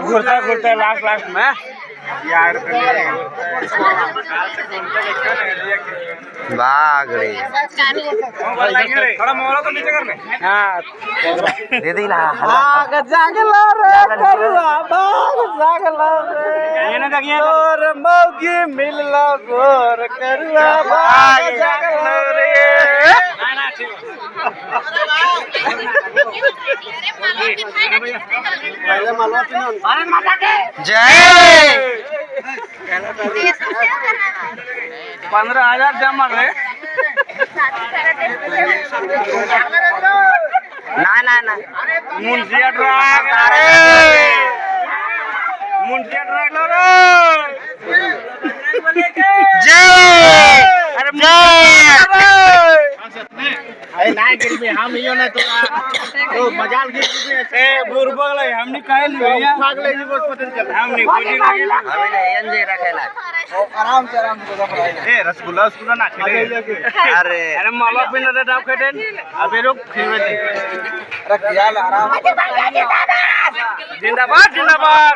घूरता घूरता last last में बागड़े थोड़ा mobile तो नीचे करने हाँ दे दे ना भाग जागला रे करुआ भाग जागला रे ये ना देखिए तोर मौगी मिलला गोर करुआ भाग जागला रे ना ना ठीक पहले मालवा पिनन जय 15,000 जमा रे ना ना ना मुंशिया ड्रैग मुंशिया ड्रैग लो रे जय अरे ए नाही गिर में हम इयो ना तो मजाल गिर ए बुरबग ले हमनी कहल भैया भाग ले बस पतन चल हमनी बुझी लगी हमें ना एनजे रखेला आराम से ए रसगुल्ला रसगुल्ला ना खेले अरे अरे माला पिन रे डाब खेटेन अबे रुक खीवे रख यार आराम जिंदाबाद जिंदाबाद